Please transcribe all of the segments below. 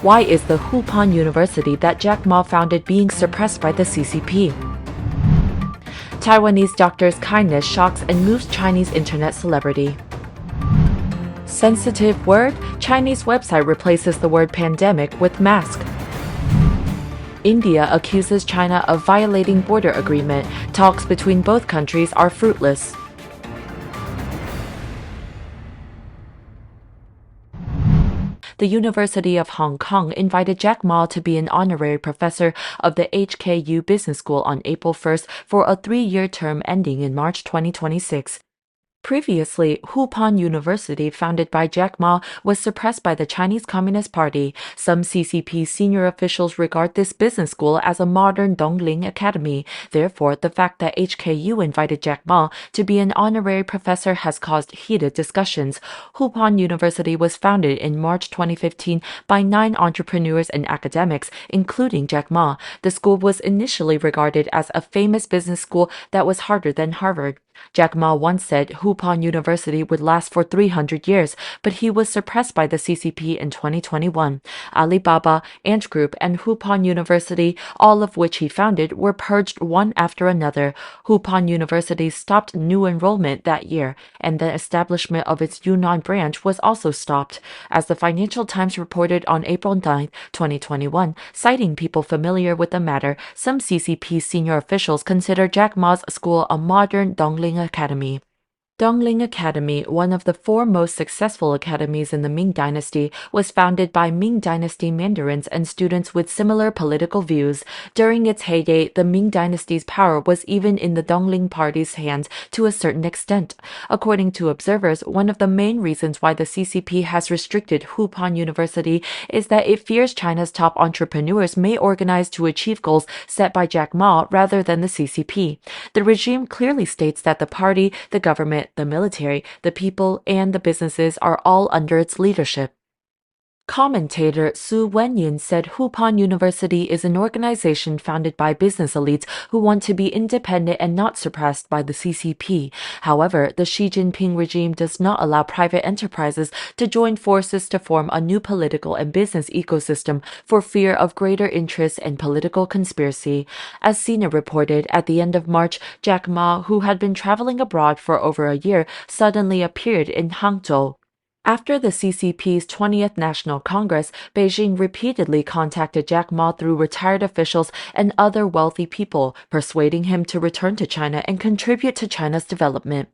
Why is the Hupan University that Jack Ma founded being suppressed by the CCP? Taiwanese doctor's kindness shocks and moves Chinese internet celebrity. Sensitive word? Chinese website replaces the word pandemic with mask. India accuses China of violating border agreement. Talks between both countries are fruitless. The University of Hong Kong invited Jack Ma to be an honorary professor of the HKU Business School on April 1st for a 3-year term ending in March 2026. Previously, Hupan University, founded by Jack Ma, was suppressed by the Chinese Communist Party. Some CCP senior officials regard this business school as a modern Dongling academy. Therefore, the fact that HKU invited Jack Ma to be an honorary professor has caused heated discussions. Hupan University was founded in March 2015 by 9 entrepreneurs and academics, including Jack Ma. The school was initially regarded as a famous business school that was harder than Harvard. Jack Ma once said Hupan University would last for 300 years, but he was suppressed by the CCP in 2021. Alibaba, Ant Group, and Hupan University, all of which he founded, were purged one after another. Hupan University stopped new enrollment that year, and the establishment of its Yunnan branch was also stopped. As the Financial Times reported on April 9, 2021, citing people familiar with the matter, some CCP senior officials consider Jack Ma's school a modern Dongling Academy. Dongling Academy, one of the 4 most successful academies in the Ming Dynasty, was founded by Ming Dynasty mandarins and students with similar political views. During its heyday, the Ming Dynasty's power was even in the Dongling Party's hands to a certain extent. According to observers, one of the main reasons why the CCP has restricted Hupan University is that it fears China's top entrepreneurs may organize to achieve goals set by Jack Ma rather than the CCP. The regime clearly states that the party, the government, the military, the people, and the businesses are all under its leadership. Commentator Su Wenyin said Hupan University is an organization founded by business elites who want to be independent and not suppressed by the CCP. However, the Xi Jinping regime does not allow private enterprises to join forces to form a new political and business ecosystem for fear of greater interest and political conspiracy. As Sina reported, at the end of March, Jack Ma, who had been traveling abroad for over a year, suddenly appeared in Hangzhou. After the CCP's 20th National Congress, Beijing repeatedly contacted Jack Ma through retired officials and other wealthy people, persuading him to return to China and contribute to China's development.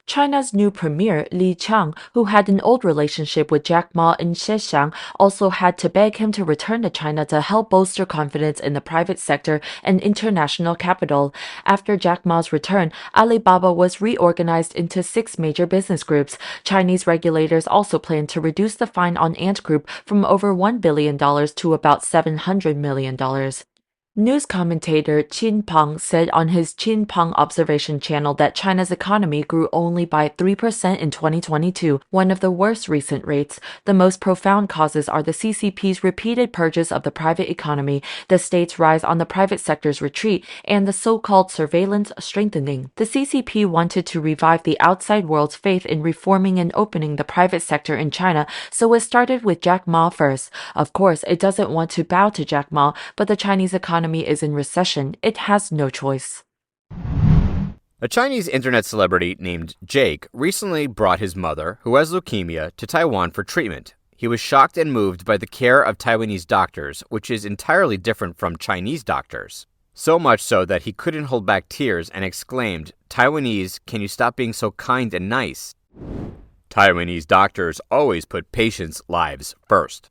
China's new premier, Li Qiang, who had an old relationship with Jack Ma in Zhejiang, also had to beg him to return to China to help bolster confidence in the private sector and international capital. After Jack Ma's return, Alibaba was reorganized into 6 major business groups. Chinese regulators also plan to reduce the fine on Ant Group from over $1 billion to about $700 million. News commentator Qin Peng said on his Qin Peng Observation channel that China's economy grew only by 3% in 2022, one of the worst recent rates. The most profound causes are the CCP's repeated purges of the private economy, the state's rise on the private sector's retreat, and the so-called surveillance strengthening. The CCP wanted to revive the outside world's faith in reforming and opening the private sector in China, so it started with Jack Ma first. Of course, it doesn't want to bow to Jack Ma, but the Chinese economy is in recession. It has no choice. A Chinese internet celebrity named Jake recently brought his mother, who has leukemia, to Taiwan for treatment. He was shocked and moved by the care of Taiwanese doctors, which is entirely different from Chinese doctors. So much so that he couldn't hold back tears and exclaimed, "Taiwanese, can you stop being so kind and nice?" Taiwanese doctors always put patients' lives first.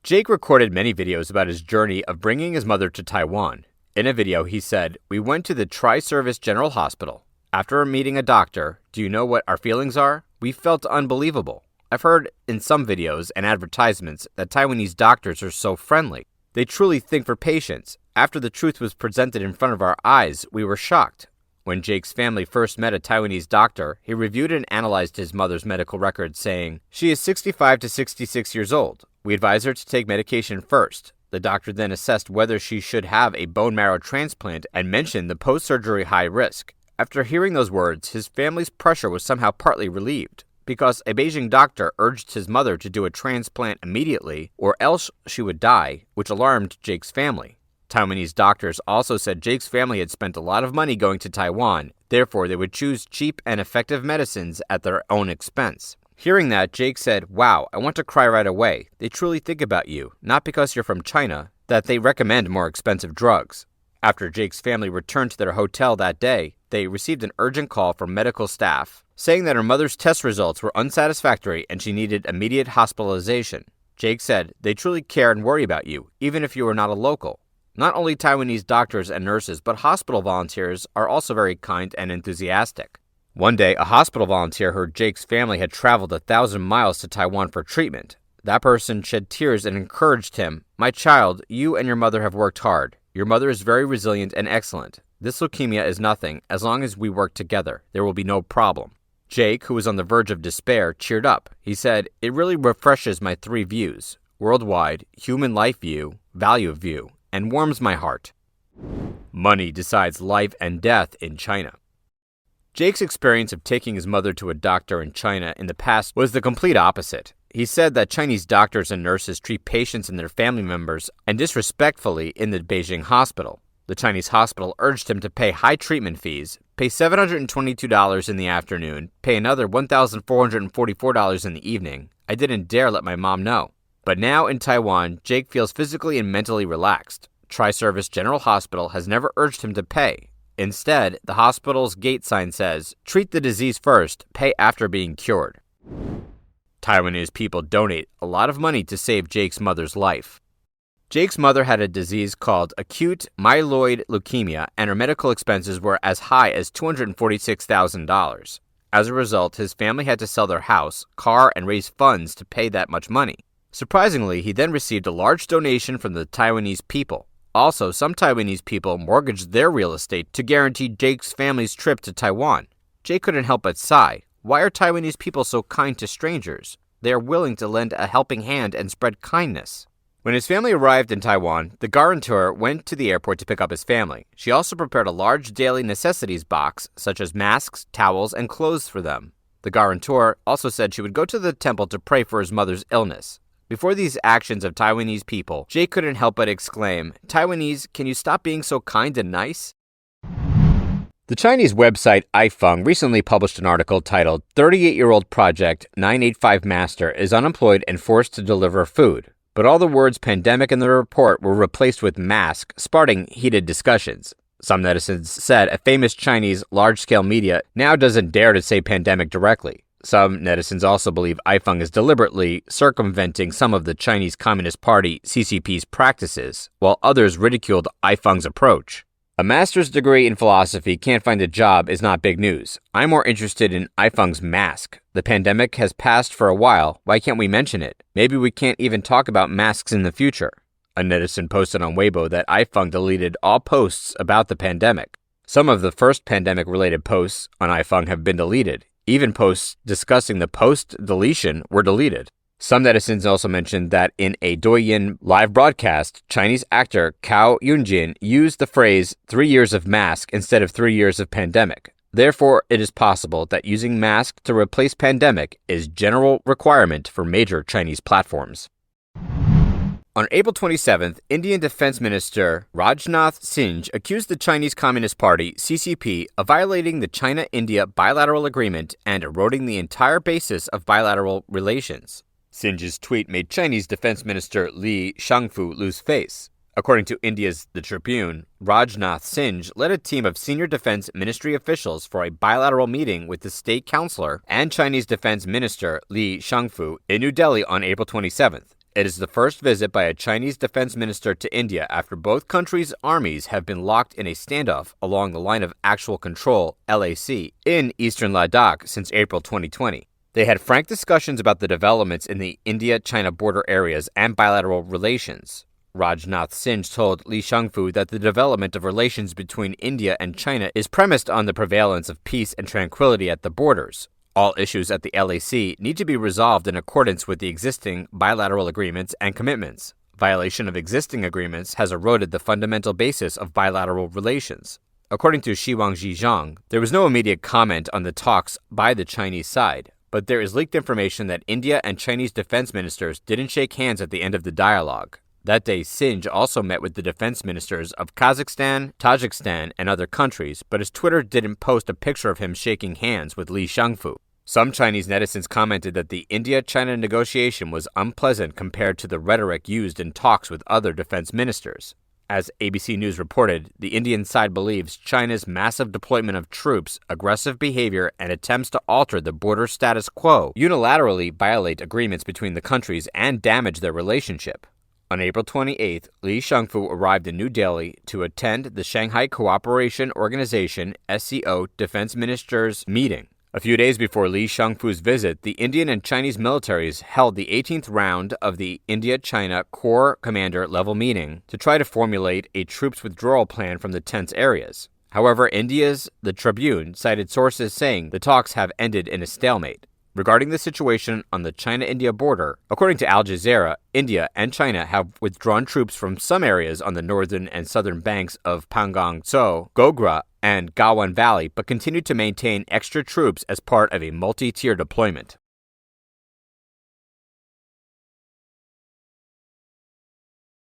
Jake recorded many videos about his journey of bringing his mother to Taiwan. In a video, he said, "We went to the Tri-Service General Hospital. After meeting a doctor, do you know what our feelings are? We felt unbelievable. I've heard in some videos and advertisements that Taiwanese doctors are so friendly. They truly think for patients. After the truth was presented in front of our eyes, we were shocked." When Jake's family first met a Taiwanese doctor, he reviewed and analyzed his mother's medical records, saying, "She is 65 to 66 years old. We advise her to take medication first. The doctor then assessed whether she should have a bone marrow transplant and mentioned the post-surgery high risk. After hearing those words, his family's pressure was somehow partly relieved. because a Beijing doctor urged his mother to do a transplant immediately or else she would die, which alarmed Jake's family. Taiwanese doctors also said Jake's family had spent a lot of money going to Taiwan, therefore they would choose cheap and effective medicines at their own expense. Hearing that, Jake said, "Wow, I want to cry right away. They truly think about you, not because you're from China, that they recommend more expensive drugs." After Jake's family returned to their hotel that day, they received an urgent call from medical staff saying that her mother's test results were unsatisfactory and she needed immediate hospitalization. Jake said, "They truly care and worry about you, even if you are not a local." Not only Taiwanese doctors and nurses, but hospital volunteers are also very kind and enthusiastic. One day, a hospital volunteer heard Jake's family had traveled 1,000 miles to Taiwan for treatment. That person shed tears and encouraged him, "My child, you and your mother have worked hard. Your mother is very resilient and excellent. This leukemia is nothing. As long as we work together, there will be no problem." Jake, who was on the verge of despair, cheered up. He said, "It really refreshes my 3 views: worldwide, human life view, value view, and warms my heart." Money decides life and death in China. Jake's experience of taking his mother to a doctor in China in the past was the complete opposite. He said that Chinese doctors and nurses treat patients and their family members and disrespectfully in the Beijing hospital. The Chinese hospital urged him to pay high treatment fees, pay $722 in the afternoon, pay another $1,444 in the evening. I didn't dare let my mom know. But now in Taiwan, Jake feels physically and mentally relaxed. Tri-Service General Hospital has never urged him to pay. Instead, the hospital's gate sign says, "Treat the disease first, pay after being cured." Taiwanese people donate a lot of money to save Jake's mother's life. Jake's mother had a disease called acute myeloid leukemia, and her medical expenses were as high as $246,000. As a result, his family had to sell their house, car, and raise funds to pay that much money. Surprisingly, he then received a large donation from the Taiwanese people. Also, some Taiwanese people mortgaged their real estate to guarantee Jake's family's trip to Taiwan. Jake couldn't help but sigh. Why are Taiwanese people so kind to strangers? They are willing to lend a helping hand and spread kindness. When his family arrived in Taiwan, the guarantor went to the airport to pick up his family. She also prepared a large daily necessities box, such as masks, towels, and clothes for them. The guarantor also said she would go to the temple to pray for his mother's illness. Before these actions of Taiwanese people, Jake couldn't help but exclaim, "Taiwanese, can you stop being so kind and nice?" The Chinese website iFeng recently published an article titled 38-year-old Project 985 Master is unemployed and forced to deliver food. But all the words pandemic in the report were replaced with mask, sparking heated discussions. Some netizens said a famous Chinese large-scale media now doesn't dare to say pandemic directly. Some netizens also believe iFeng is deliberately circumventing some of the Chinese Communist Party CCP's practices, while others ridiculed iFeng's approach. A master's degree in philosophy can't find a job is not big news. I'm more interested in iFeng's mask. The pandemic has passed for a while. Why can't we mention it? Maybe we can't even talk about masks in the future. A netizen posted on Weibo that iFeng deleted all posts about the pandemic. Some of the first pandemic-related posts on iFeng have been deleted. Even posts discussing the post-deletion were deleted. Some netizens also mentioned that in a Douyin live broadcast, Chinese actor Cao Yunjin used the phrase 3 years of mask instead of 3 years of pandemic. Therefore, it is possible that using mask to replace pandemic is general requirement for major Chinese platforms. On April 27th, Indian Defense Minister Rajnath Singh accused the Chinese Communist Party, CCP, of violating the China-India bilateral agreement and eroding the entire basis of bilateral relations. Singh's tweet made Chinese Defense Minister Li Shangfu lose face. According to India's The Tribune, Rajnath Singh led a team of senior defense ministry officials for a bilateral meeting with the state councillor and Chinese Defense Minister Li Shangfu in New Delhi on April 27th. It is the first visit by a Chinese defense minister to India after both countries' armies have been locked in a standoff along the Line of Actual Control, LAC, in eastern Ladakh since April 2020. They had frank discussions about the developments in the India-China border areas and bilateral relations. Rajnath Singh told Li Shangfu that the development of relations between India and China is premised on the prevalence of peace and tranquility at the borders. All issues at the LAC need to be resolved in accordance with the existing bilateral agreements and commitments. Violation of existing agreements has eroded the fundamental basis of bilateral relations. According to Shiwang Zhizhang, there was no immediate comment on the talks by the Chinese side, but there is leaked information that India and Chinese defense ministers didn't shake hands at the end of the dialogue. That day, Singe also met with the defense ministers of Kazakhstan, Tajikistan, and other countries, but his Twitter didn't post a picture of him shaking hands with Li Shangfu. Some Chinese netizens commented that the India-China negotiation was unpleasant compared to the rhetoric used in talks with other defense ministers. As ABC News reported, the Indian side believes China's massive deployment of troops, aggressive behavior, and attempts to alter the border status quo unilaterally violate agreements between the countries and damage their relationship. On April 28th, Li Shangfu arrived in New Delhi to attend the Shanghai Cooperation Organization (SCO) defense ministers' meeting. A few days before Li Shangfu's visit, the Indian and Chinese militaries held the 18th round of the India-China Corps Commander level meeting to try to formulate a troops withdrawal plan from the tense areas. However, India's The Tribune cited sources saying the talks have ended in a stalemate. Regarding the situation on the China-India border, according to Al Jazeera, India and China have withdrawn troops from some areas on the northern and southern banks of Pangong Tso, Gogra, and Gawan Valley, but continue to maintain extra troops as part of a multi-tier deployment.